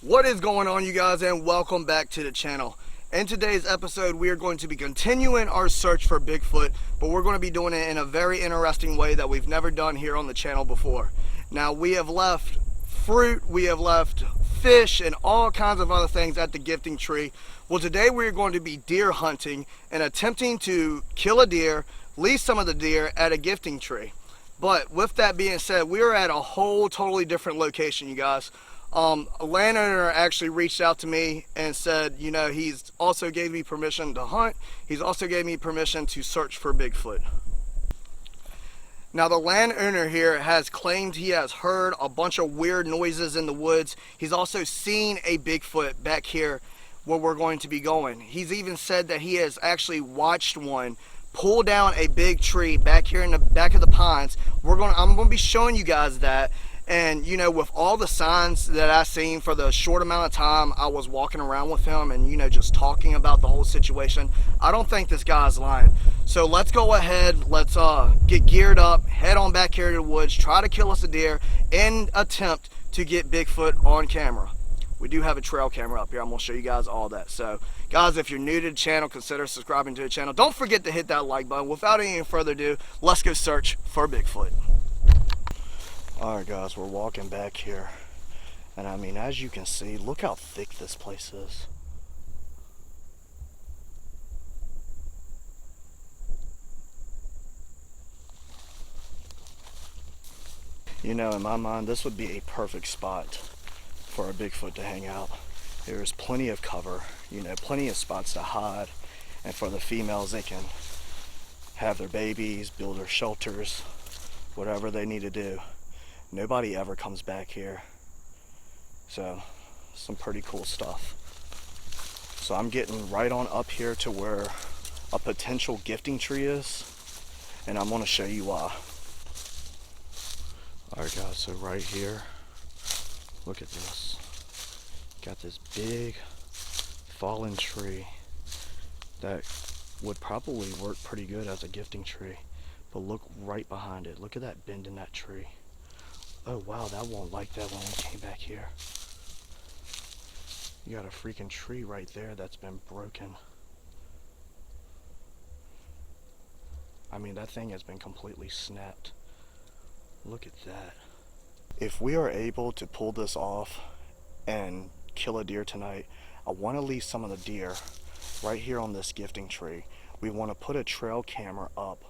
What is going on, you guys, and welcome back to the channel. In today's episode, we are going to be continuing our search for Bigfoot, but we're going to be doing it in a very interesting way that we've never done here on the channel before. Now, we have left fruit, we have left fish, and all kinds of other things at the gifting tree. Well, today we are going to be deer hunting and attempting to kill a deer, leave some of the deer at a gifting tree. But with that being said, we are at a whole totally different location, you guys. A landowner actually reached out to me and said, you know, he's also gave me permission to hunt. He's also gave me permission to search for Bigfoot. Now, the landowner here has claimed he has heard a bunch of weird noises in the woods. He's also seen a Bigfoot back here where we're going to be going. He's even said that he has actually watched one pull down a big tree back here in the back of the pines. I'm going to be showing you guys that. And, you know, with all the signs that I seen for the short amount of time I was walking around with him and, you know, just talking about the whole situation, I don't think this guy's lying. So let's go ahead, let's get geared up, head on back here to the woods, try to kill us a deer, and attempt to get Bigfoot on camera. We do have a trail camera up here. I'm going to show you guys all that. So, guys, if you're new to the channel, consider subscribing to the channel. Don't forget to hit that like button. Without any further ado, let's go search for Bigfoot. Alright guys, we're walking back here, and I mean, as you can see, look how thick this place is. You know, in my mind, this would be a perfect spot for a Bigfoot to hang out. There's plenty of cover, you know, plenty of spots to hide, and for the females, they can have their babies, build their shelters, whatever they need to do. Nobody ever comes back here, so some pretty cool stuff. So I'm getting right on up here to where a potential gifting tree is, and I'm going to show you why. Alright guys, so right here, look at this. Got this big fallen tree that would probably work pretty good as a gifting tree, but look right behind it. Look at that bend in that tree. Oh wow, that won't like that when we came back here. You got a freaking tree right there that's been broken. I mean, that thing has been completely snapped. Look at that. If we are able to pull this off and kill a deer tonight, I want to leave some of the deer right here on this gifting tree. We want to put a trail camera up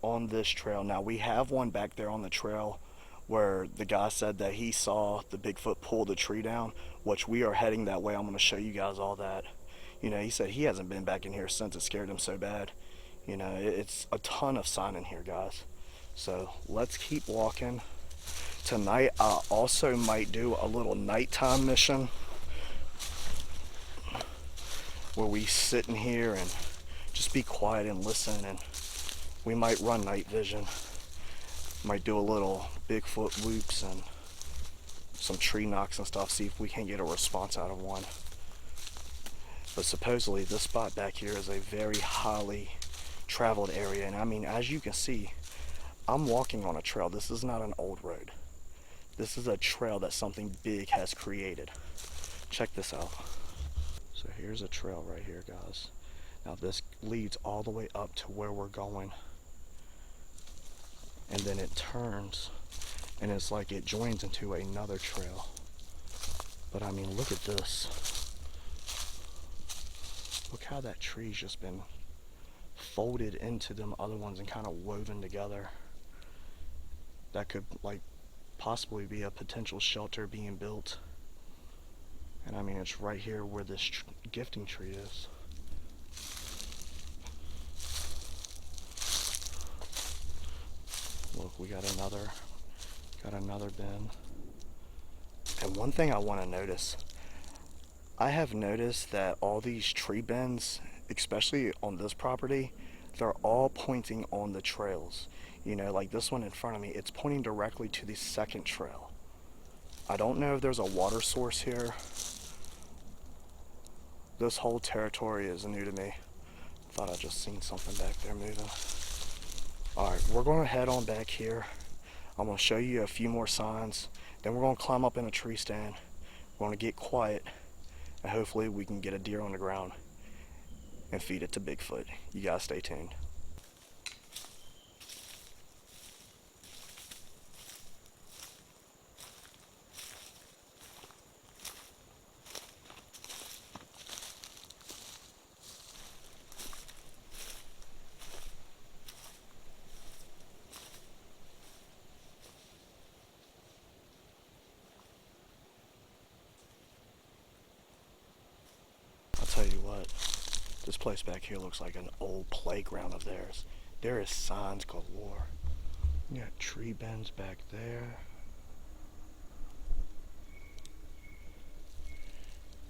on this trail. Now, we have one back there on the trail where the guy said that he saw the Bigfoot pull the tree down, which we are heading that way. I'm going to show you guys all that. You know, he said he hasn't been back in here since it scared him so bad. You know, it's a ton of sign in here, guys. So let's keep walking. Tonight, I also might do a little nighttime mission where we sit in here and just be quiet and listen, and we might run night vision. Might do a little Bigfoot loops and some tree knocks and stuff, see if we can get a response out of one. But supposedly this spot back here is a very highly traveled area, and I mean, as you can see, I'm walking on a trail. This is not an old road. This is a trail that something big has created. Check this out. So here's a trail right here, guys. Now this leads all the way up to where we're going. And then it turns, and it's like it joins into another trail. But I mean, look at this. Look how that tree's just been folded into them other ones and kind of woven together. That could, like, possibly be a potential shelter being built. And I mean, it's right here where this gifting tree is. Look, we got another bin. And one thing I want to notice, I have noticed that all these tree bins, especially on this property, they're all pointing on the trails. You know, like this one in front of me, it's pointing directly to the second trail. I don't know if there's a water source here. This whole territory is new to me. Thought I just seen something back there moving. Alright, we're going to head on back here. I'm going to show you a few more signs. Then we're going to climb up in a tree stand. We're going to get quiet, and hopefully we can get a deer on the ground and feed it to Bigfoot. You guys stay tuned. I'll tell you what, this place back here looks like an old playground of theirs. There is signs galore. You got tree bends back there.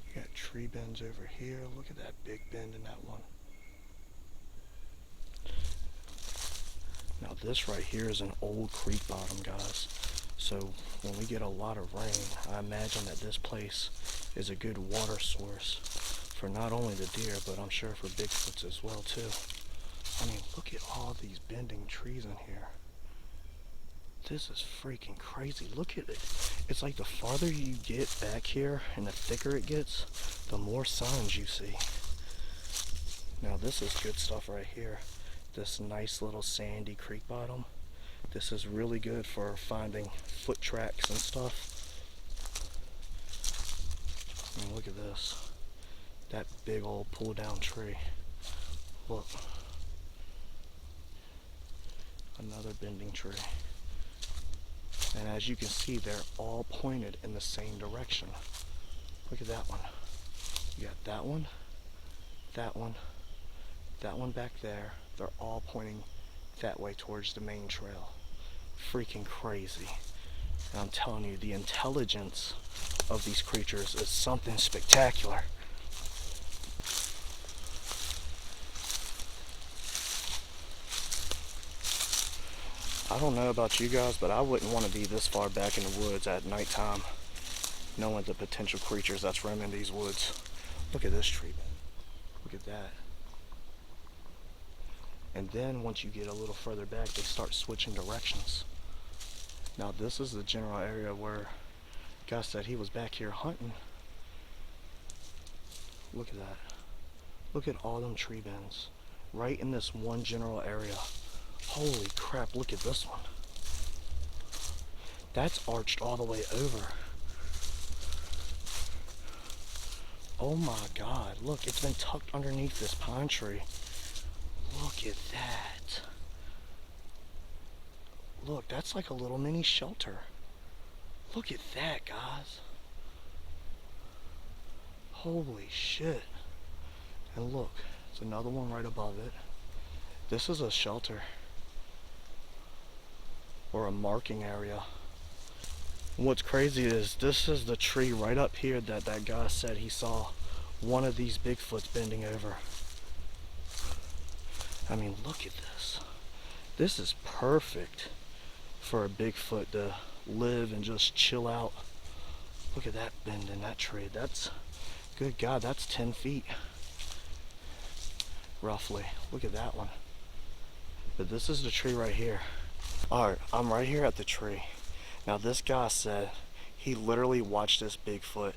You got tree bends over here. Look at that big bend in that one. Now this right here is an old creek bottom, guys. So when we get a lot of rain, I imagine that this place is a good water source for not only the deer, but I'm sure for Bigfoots as well too. I mean, look at all these bending trees in here. This is freaking crazy. Look at it. It's like the farther you get back here and the thicker it gets, the more signs you see. Now this is good stuff right here. This nice little sandy creek bottom. This is really good for finding foot tracks and stuff. I mean, look at this. That big old pull down tree. Look. Another bending tree. And as you can see, they're all pointed in the same direction. Look at that one. You got that one, that one, that one back there. They're all pointing that way towards the main trail. Freaking crazy. And I'm telling you, the intelligence of these creatures is something spectacular. I don't know about you guys, but I wouldn't want to be this far back in the woods at nighttime, knowing the potential creatures that's roaming these woods. Look at this tree bend. Look at that. And then once you get a little further back, they start switching directions. Now this is the general area where guy said he was back here hunting. Look at that. Look at all them tree bends right in this one general area. Holy crap, look at this one. That's arched all the way over. Oh my God, look, it's been tucked underneath this pine tree. Look at that. Look, that's like a little mini shelter. Look at that, guys. Holy shit. And look, there's another one right above it. This is a shelter. Or a marking area. And what's crazy is this is the tree right up here that guy said he saw one of these Bigfoots bending over. I mean, look at this. This is perfect for a Bigfoot to live and just chill out. Look at that bend in that tree. That's, good God, that's 10 feet. Roughly. Look at that one. But this is the tree right here. Alright, I'm right here at the tree. Now this guy said he literally watched this Bigfoot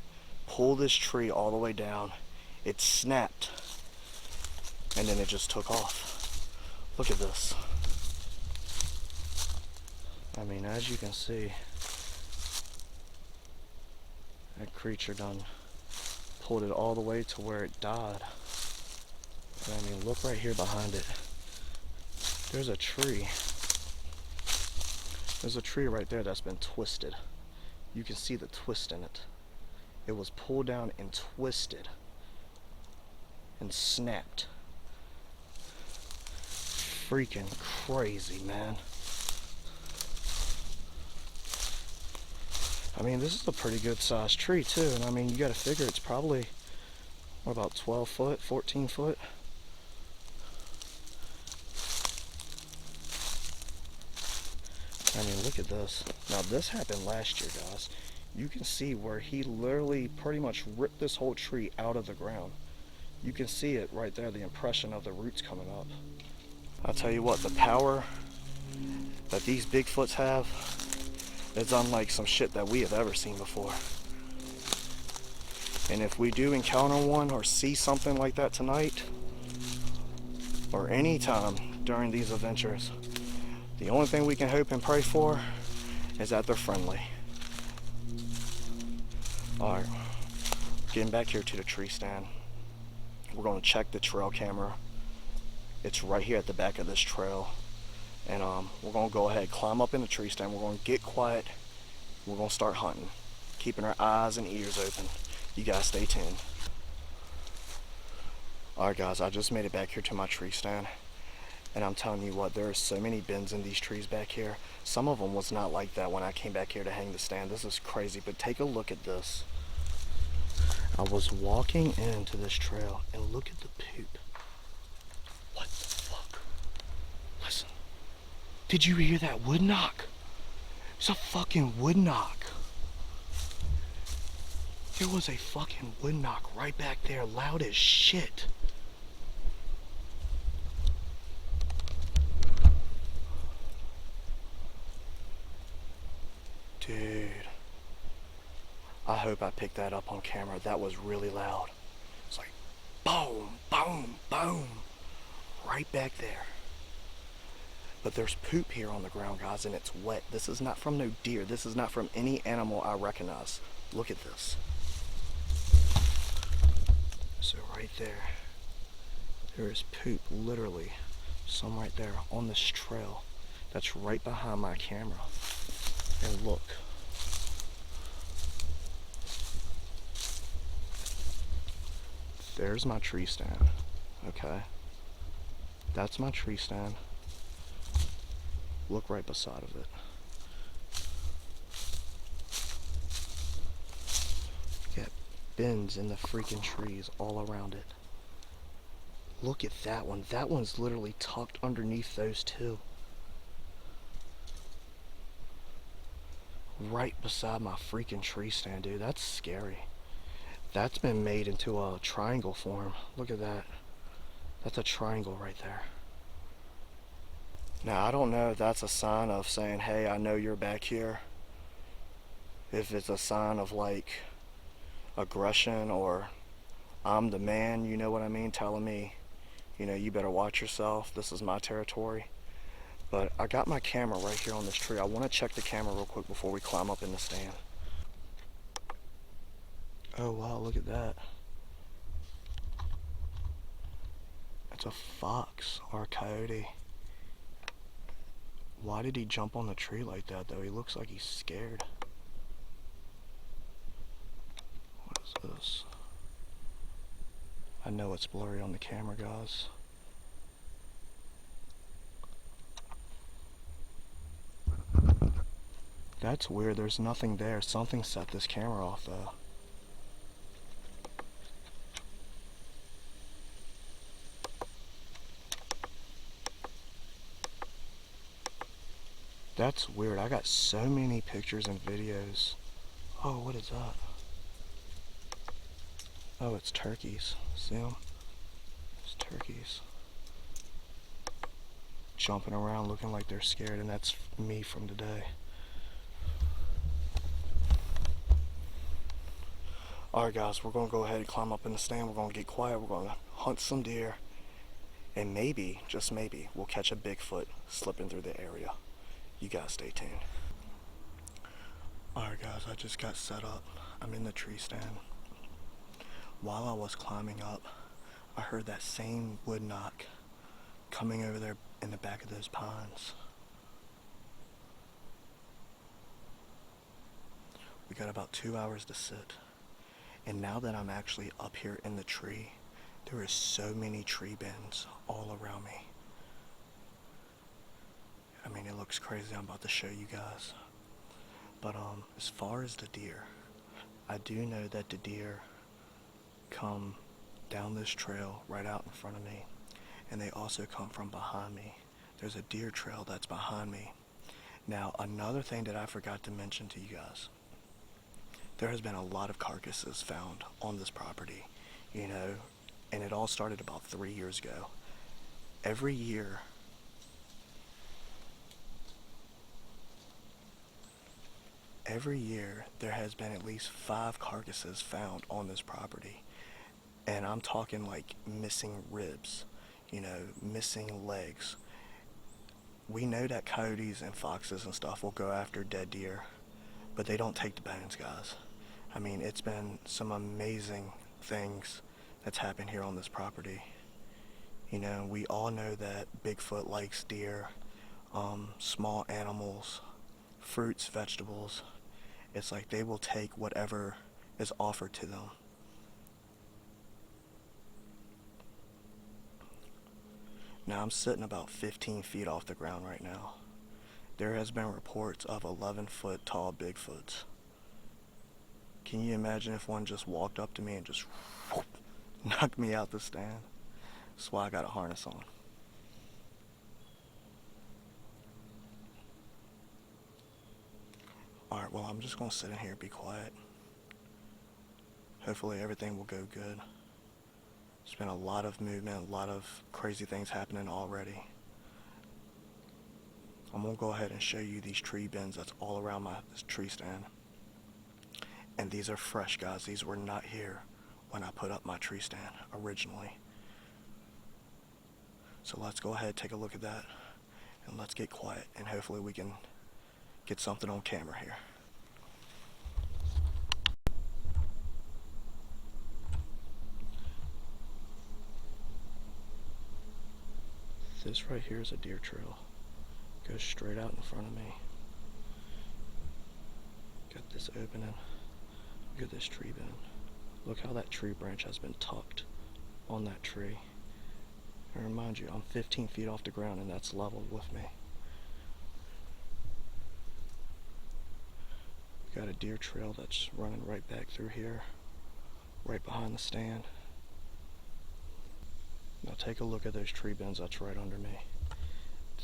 pull this tree all the way down. It snapped. And then it just took off. Look at this. I mean, as you can see, that creature done pulled it all the way to where it died. And I mean, look right here behind it. There's a tree. There's a tree right there that's been twisted. You can see the twist in it. It was pulled down and twisted and snapped. Freaking crazy, man. I mean, this is a pretty good sized tree too, and I mean, you gotta figure it's probably, what, about 12 foot, 14 foot? I mean, look at this. Now this happened last year, guys. You can see where he literally pretty much ripped this whole tree out of the ground. You can see it right there, the impression of the roots coming up. I'll tell you what, the power that these Bigfoots have is unlike some shit that we have ever seen before. And if we do encounter one or see something like that tonight, or any time during these adventures, the only thing we can hope and pray for is that they're friendly. Alright, getting back here to the tree stand. We're going to check the trail camera. It's right here at the back of this trail. And we're going to go ahead, climb up in the tree stand. We're going to get quiet. We're going to start hunting, keeping our eyes and ears open. You guys stay tuned. Alright guys, I just made it back here to my tree stand. And I'm telling you what, there are so many bends in these trees back here. Some of them was not like that when I came back here to hang the stand. This is crazy, but take a look at this. I was walking into this trail and look at the poop. What the fuck? Listen. Did you hear that wood knock? It's a fucking wood knock. There was a fucking wood knock right back there, loud as shit. Dude. I hope I picked that up on camera. That was really loud. It's like boom, boom, boom. Right back there. But there's poop here on the ground, guys, and it's wet. This is not from no deer. This is not from any animal I recognize. Look at this. So right there, there is poop, literally, some right there on this trail. That's right behind my camera. And look. There's my tree stand, okay? That's my tree stand. Look right beside of it. Got bends in the freaking trees all around it. Look at that one. That one's literally tucked underneath those two. Right beside my freaking tree stand, dude. That's scary. That's been made into a triangle form. Look at that. That's a triangle right there. Now, I don't know if that's a sign of saying, hey, I know you're back here. If it's a sign of like aggression or I'm the man, you know what I mean? Telling me, you know, you better watch yourself. This is my territory. But I got my camera right here on this tree. I want to check the camera real quick before we climb up in the stand. Oh wow, look at that. It's a fox or a coyote. Why did he jump on the tree like that though? He looks like he's scared. What is this? I know it's blurry on the camera, guys. That's weird, there's nothing there. Something set this camera off though. That's weird. I got so many pictures and videos. Oh, what is that? Oh, it's turkeys. See them? It's turkeys. Jumping around looking like they're scared, and that's me from today. Alright guys, we're going to go ahead and climb up in the stand. We're going to get quiet. We're going to hunt some deer. And maybe, just maybe, we'll catch a Bigfoot slipping through the area. You guys stay tuned. Alright guys, I just got set up. I'm in the tree stand. While I was climbing up, I heard that same wood knock coming over there in the back of those pines. We got about 2 hours to sit. And now that I'm actually up here in the tree, there is so many tree bends all around me. I mean, it looks crazy. I'm about to show you guys. But as far as the deer, I do know that the deer come down this trail right out in front of me, and they also come from behind me. There's a deer trail that's behind me. Now, another thing that I forgot to mention to you guys, there has been a lot of carcasses found on this property, you know, and it all started about 3 years ago. Every year, Every year there has been at least 5 carcasses found on this property. And I'm talking like missing ribs, missing legs. We know that coyotes and foxes and stuff will go after dead deer, but they don't take the bones, guys. I mean, it's been some amazing things that's happened here on this property. We all know that Bigfoot likes deer, small animals, fruits, vegetables. It's like they will take whatever is offered to them. Now I'm sitting about 15 feet off the ground right now. There has been reports of 11-foot tall Bigfoots. Can you imagine if one just walked up to me and just knocked me out the stand? That's why I got a harness on. Alright, well, I'm just going to sit in here and be quiet. Hopefully everything will go good. There's been a lot of movement, a lot of crazy things happening already. I'm going to go ahead and show you these tree bins that's all around this tree stand. And these are fresh, guys. These were not here when I put up my tree stand originally. So let's go ahead, take a look at that, and let's get quiet, and hopefully we can get something on camera here. This right here is a deer trail. Goes straight out in front of me. Got this opening. Look at this tree bin. Look how that tree branch has been tucked on that tree. And remind you, I'm 15 feet off the ground and that's level with me. Got a deer trail that's running right back through here, right behind the stand. Now take a look at those tree bins that's right under me.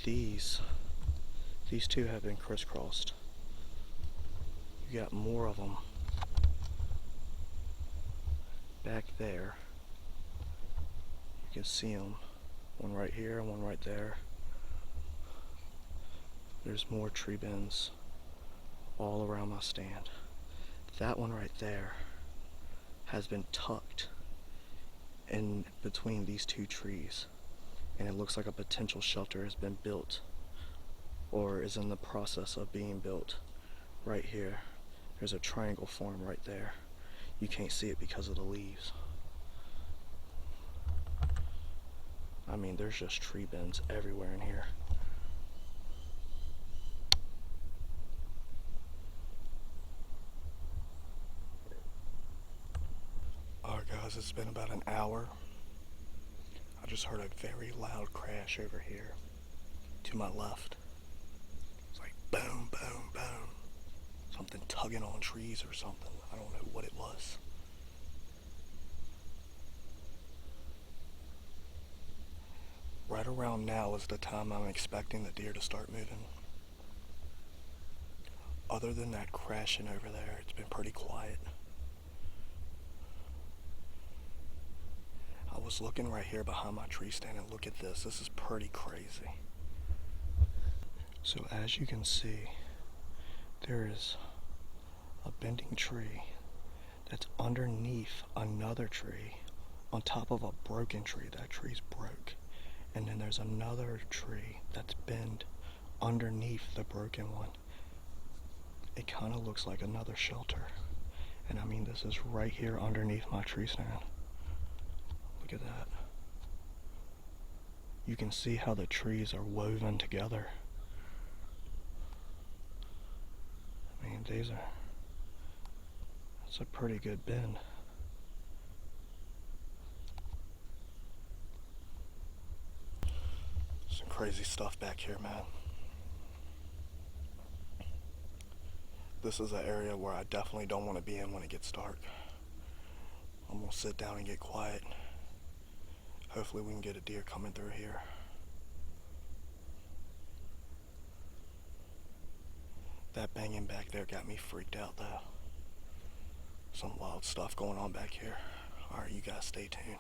These two have been crisscrossed. You got more of them back there. You can see them. One right here and one right there. There's more tree bins all around my stand. That one right there has been tucked in between these two trees, and it looks like a potential shelter has been built or is in the process of being built. Right here, there's a triangle formed right there. You can't see it because of the leaves. I mean, there's just tree bins everywhere in here. Alright guys, it's been about an hour. I just heard a very loud crash over here to my left. It's like boom, boom, boom. Something tugging on trees or something. I don't know what it was. Right around now is the time I'm expecting the deer to start moving. Other than that crashing over there, it's been pretty quiet. I was looking right here behind my tree stand and look at this. This is pretty crazy. So as you can see, there is a bending tree that's underneath another tree on top of a broken tree. That tree's broke. And then there's another tree that's bent underneath the broken one. It kind of looks like another shelter. And I mean, this is right here underneath my tree stand. Look at that. You can see how the trees are woven together. I mean, it's a pretty good bend. Some crazy stuff back here, man. This is an area where I definitely don't want to be in when it gets dark. I'm gonna sit down and get quiet. Hopefully we can get a deer coming through here. That banging back there got me freaked out though. Some wild stuff going on back here. Alright, you guys stay tuned.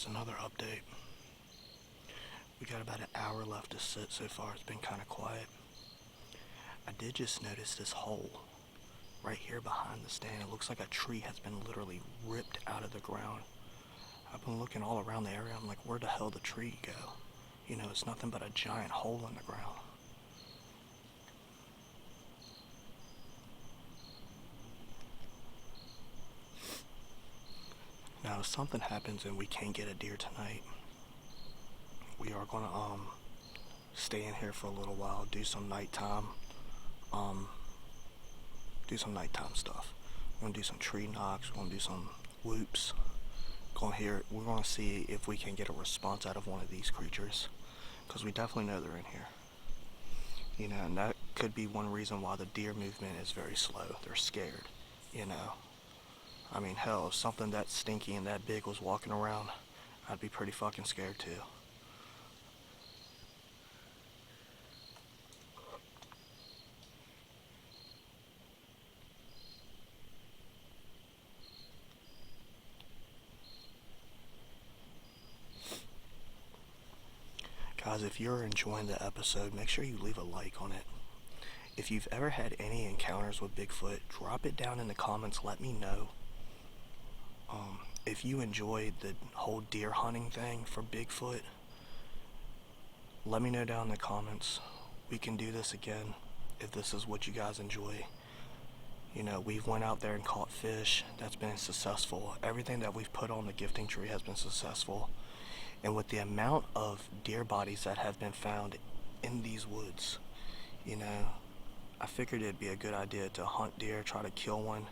guys, another update. We got about an hour left to sit so far. It's been kind of quiet. I did just notice this hole right here behind the stand. It looks like a tree has been literally ripped out of the ground. I've been looking all around the area. I'm like, where the hell did the tree go? You know, it's nothing but a giant hole in the ground. Now, if something happens and we can't get a deer tonight, we are gonna stay in here for a little while, do some nighttime stuff. We're gonna do some tree knocks. We're gonna do some whoops. We're gonna see if we can get a response out of one of these creatures, because we definitely know they're in here. You know, and that could be one reason why the deer movement is very slow. They're scared. You know, I mean, hell, if something that stinky and that big was walking around, I'd be pretty fucking scared too. Guys, if you're enjoying the episode, make sure you leave a like on it. If you've ever had any encounters with Bigfoot, drop it down in the comments. Let me know. If you enjoyed the whole deer hunting thing for Bigfoot, let me know down in the comments. We can do this again if this is what you guys enjoy. You know, we've went out there and caught fish. That's been successful. Everything that we've put on the gifting tree has been successful. And with the amount of deer bodies that have been found in these woods, you know, I figured it'd be a good idea to hunt deer, try to kill one,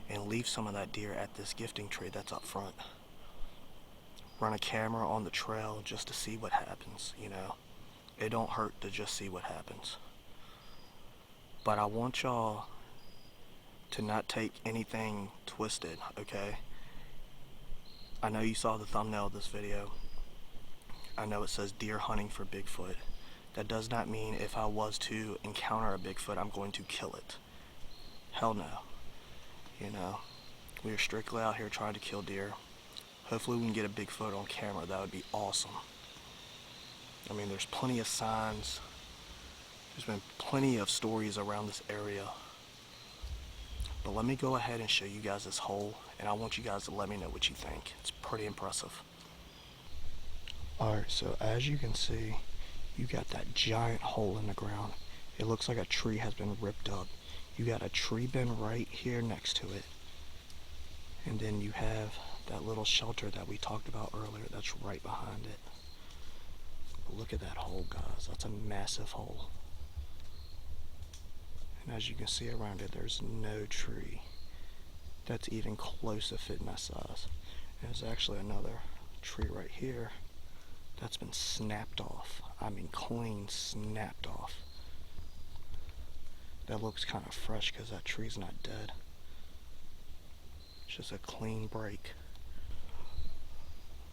and leave some of that deer at this gifting tree that's up front. Run a camera on the trail just to see what happens, you know. It don't hurt to just see what happens. But I want y'all to not take anything twisted, okay? I know you saw the thumbnail of this video. I know it says deer hunting for Bigfoot. That does not mean if I was to encounter a Bigfoot, I'm going to kill it. Hell no. You know, we are strictly out here trying to kill deer. Hopefully we can get a Bigfoot on camera. That would be awesome. I mean, there's plenty of signs. There's been plenty of stories around this area. But let me go ahead and show you guys this hole, and I want you guys to let me know what you think. It's pretty impressive. Alright, so as you can see, you got that giant hole in the ground. It looks like a tree has been ripped up. You got a tree bin right here next to it. And then you have that little shelter that we talked about earlier that's right behind it. But look at that hole, guys. That's a massive hole. And as you can see around it, there's no tree that's even close to fitting that size. And there's actually another tree right here that's been snapped off. I mean, clean snapped off. That looks kind of fresh because that tree's not dead. It's just a clean break.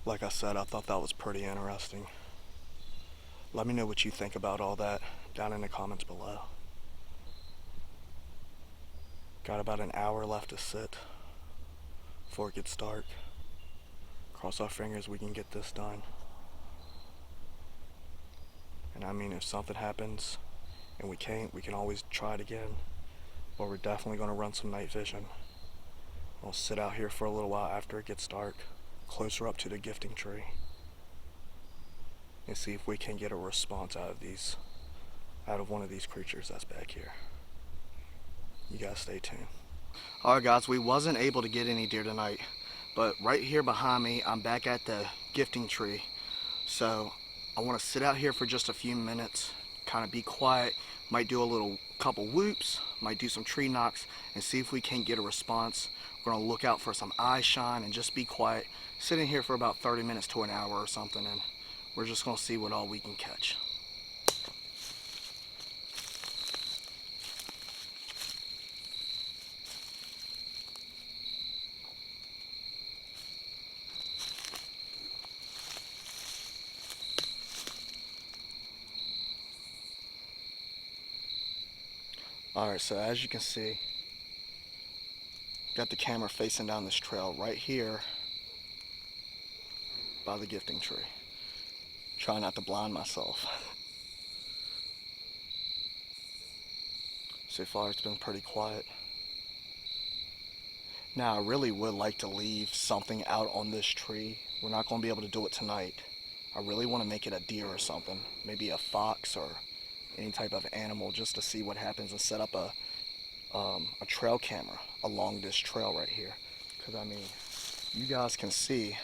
Like I said, I thought that was pretty interesting. Let me know what you think about all that down in the comments below. Got about an hour left to sit before it gets dark. Cross our fingers we can get this done. And I mean, if something happens and we can't, we can always try it again. But we're definitely going to run some night fishing. We'll sit out here for a little while after it gets dark, closer up to the gifting tree, and see if we can get a response out of one of these creatures that's back here. You guys stay tuned. Alright guys, we wasn't able to get any deer tonight, but right here behind me, I'm back at the gifting tree. So I want to sit out here for just a few minutes, kind of be quiet, might do a couple whoops, might do some tree knocks, and see if we can get a response. We're going to look out for some eye shine and just be quiet, sitting here for about 30 minutes to an hour or something, and we're just going to see what all we can catch. Alright, so as you can see, got the camera facing down this trail right here. by the gifting tree. Try not to blind myself. So far it's been pretty quiet. Now I really would like to leave something out on this tree. We're not going to be able to do it tonight. I really want to make it a deer or something. Maybe a fox or any type of animal, just to see what happens, and set up a trail camera along this trail right here. Because I mean, you guys can see,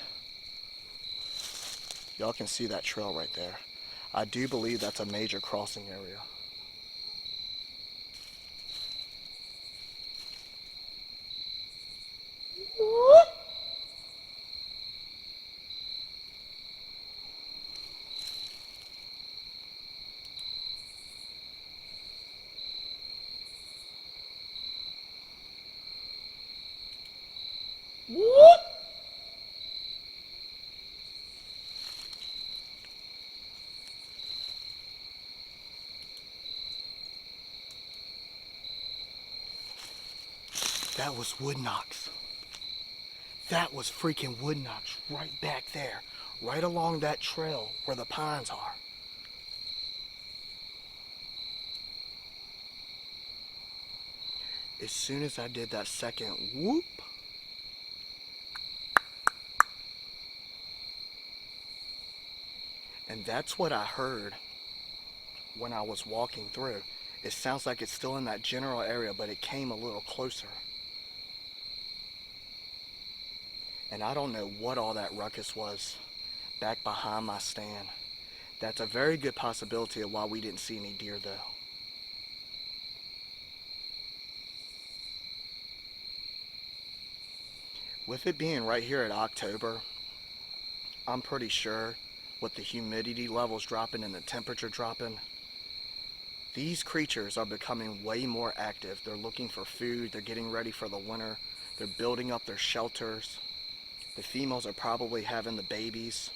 y'all can see that trail right there. I do believe that's a major crossing area. That was wood knocks. That was freaking wood knocks right back there, right along that trail where the pines are. As soon as I did that second whoop, and that's what I heard when I was walking through. It sounds like it's still in that general area, but it came a little closer. And I don't know what all that ruckus was back behind my stand. That's a very good possibility of why we didn't see any deer though. With it being right here at October, I'm pretty sure with the humidity levels dropping and the temperature dropping, these creatures are becoming way more active. They're looking for food, they're getting ready for the winter, they're building up their shelters. The females are probably having the babies.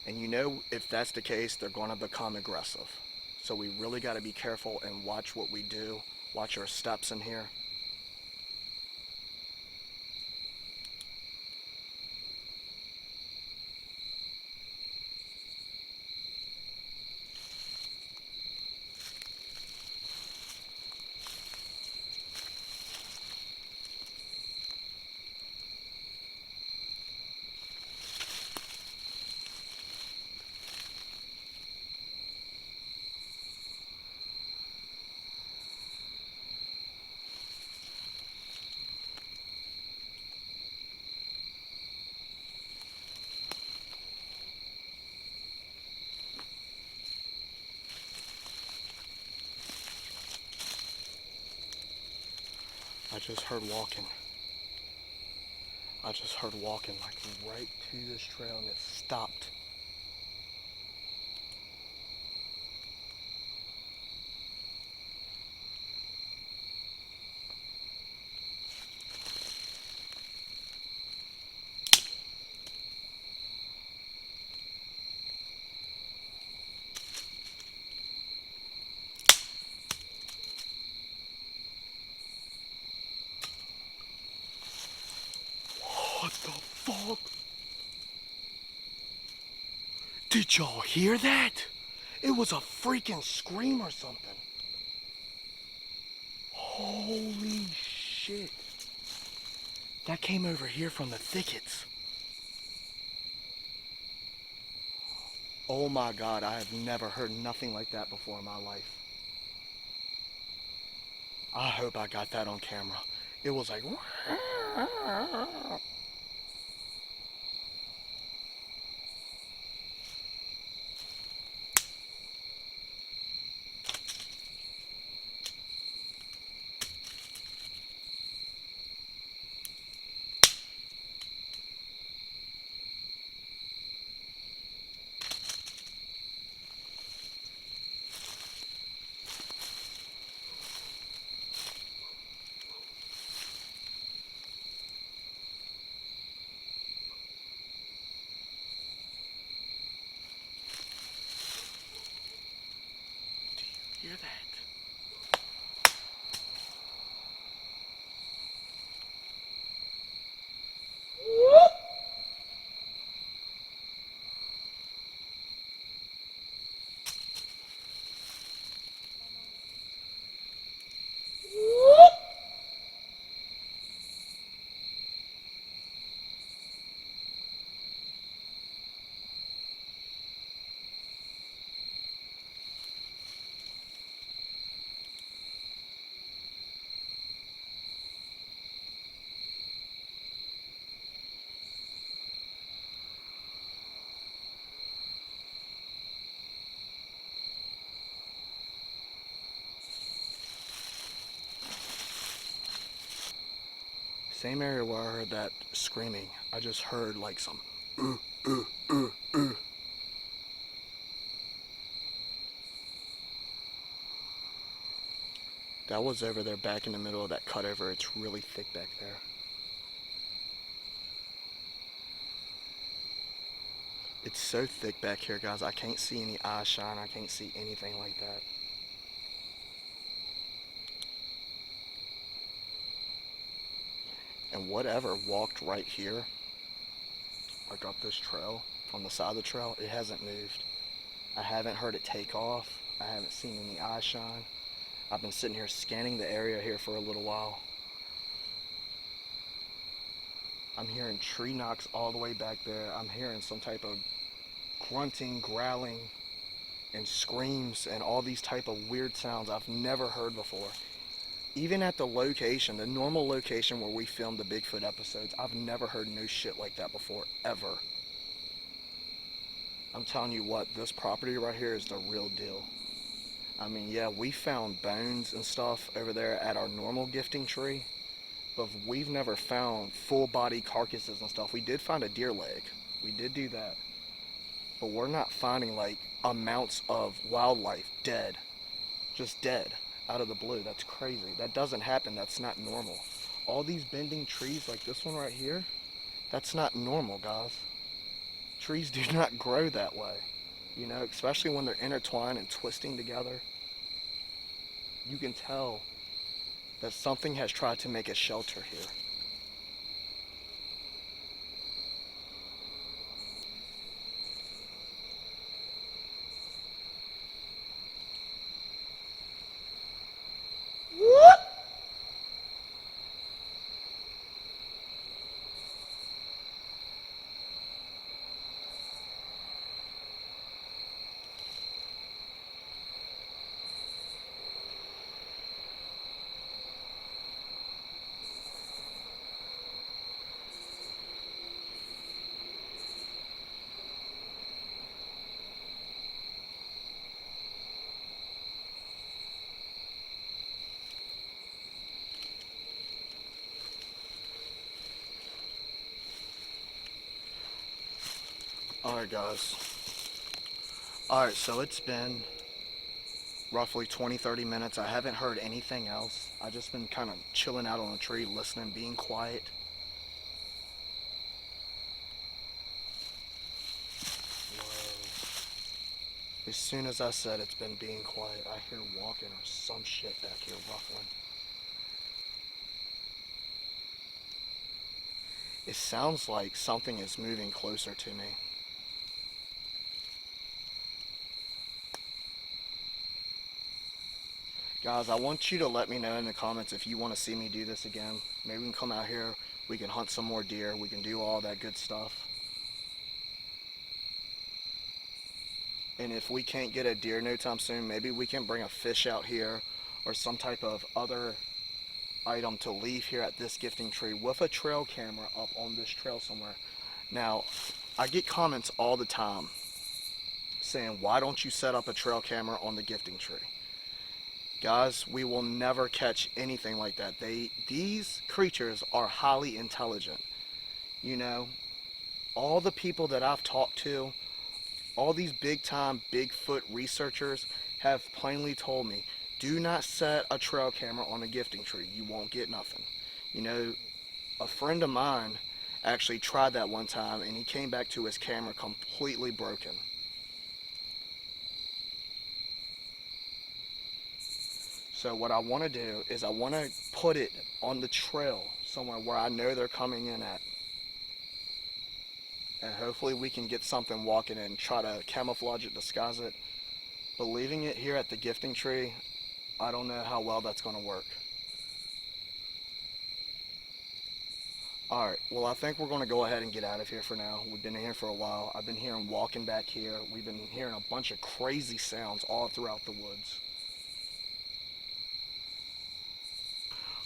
And you know, if that's the case, they're going to become aggressive. So we really got to be careful and watch what we do, watch our steps in here. I just heard walking. I just heard walking like right to this trail, and it stopped. What the fuck? Did y'all hear that? It was a freaking scream or something. Holy shit. That came over here from the thickets. Oh my God, I have never heard nothing like that before in my life. I hope I got that on camera. It was like... Same area where I heard that screaming. I just heard like some that was over there back in the middle of that cutover. It's really thick back there. It's so thick back here, guys. I can't see any eye shine. I can't see anything like that. And whatever walked right here, like up this trail, on the side of the trail, it hasn't moved. I haven't heard it take off. I haven't seen any eye shine. I've been sitting here scanning the area here for a little while. I'm hearing tree knocks all the way back there. I'm hearing some type of grunting, growling, and screams and all these type of weird sounds I've never heard before. Even at the location, the normal location where we filmed the Bigfoot episodes, I've never heard no shit like that before, ever. I'm telling you what, this property right here is the real deal. I mean, yeah, we found bones and stuff over there at our normal gifting tree, but we've never found full body carcasses and stuff. We did find a deer leg. We did do that. But we're not finding like amounts of wildlife dead. Just dead out of the blue. That's crazy. That doesn't happen. That's not normal. All these bending trees like this one right here, that's not normal, guys. Trees do not grow that way. You know, especially when they're intertwined and twisting together. You can tell that something has tried to make a shelter here. Alright, guys. Alright, so it's been roughly 20-30 minutes. I haven't heard anything else. I've just been kind of chilling out on a tree, listening, being quiet. Whoa. As soon as I said it's been being quiet, I hear walking or some shit back here ruffling. It sounds like something is moving closer to me. Guys, I want you to let me know in the comments if you want to see me do this again. Maybe we can come out here, we can hunt some more deer, we can do all that good stuff. And if we can't get a deer no time soon, maybe we can bring a fish out here or some type of other item to leave here at this gifting tree with a trail camera up on this trail somewhere. Now, I get comments all the time saying, why don't you set up a trail camera on the gifting tree? Guys, we will never catch anything like that. These creatures are highly intelligent. You know, all the people that I've talked to, all these big time Bigfoot researchers have plainly told me, do not set a trail camera on a gifting tree. You won't get nothing. You know, a friend of mine actually tried that one time and he came back to his camera completely broken. So what I want to do is I want to put it on the trail somewhere where I know they're coming in at. And hopefully we can get something walking in, try to camouflage it, disguise it. But leaving it here at the gifting tree, I don't know how well that's going to work. Alright, well I think we're going to go ahead and get out of here for now. We've been here for a while. I've been hearing walking back here. We've been hearing a bunch of crazy sounds all throughout the woods.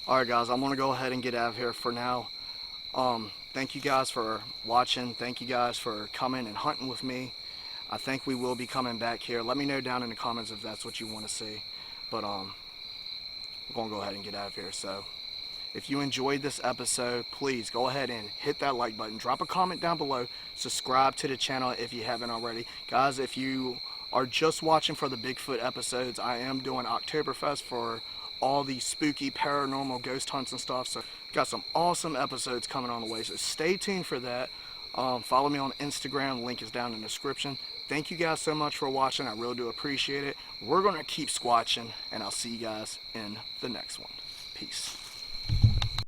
Alright guys, I'm going to go ahead and get out of here for now. Thank you guys for watching. Thank you guys for coming and hunting with me. I think we will be coming back here. Let me know down in the comments if that's what you want to see. But I'm going to go ahead and get out of here. So If you enjoyed this episode, please go ahead and hit that like button. Drop a comment down below. Subscribe to the channel if you haven't already. Guys, if you are just watching for the Bigfoot episodes, I am doing Oktoberfest for all these spooky paranormal ghost hunts and stuff. So got some awesome episodes coming on the way. So stay tuned for that. Follow me on Instagram. Link is down in the description. Thank you guys so much for watching. I really do appreciate it. We're going to keep squatching, and I'll see you guys in the next one. Peace.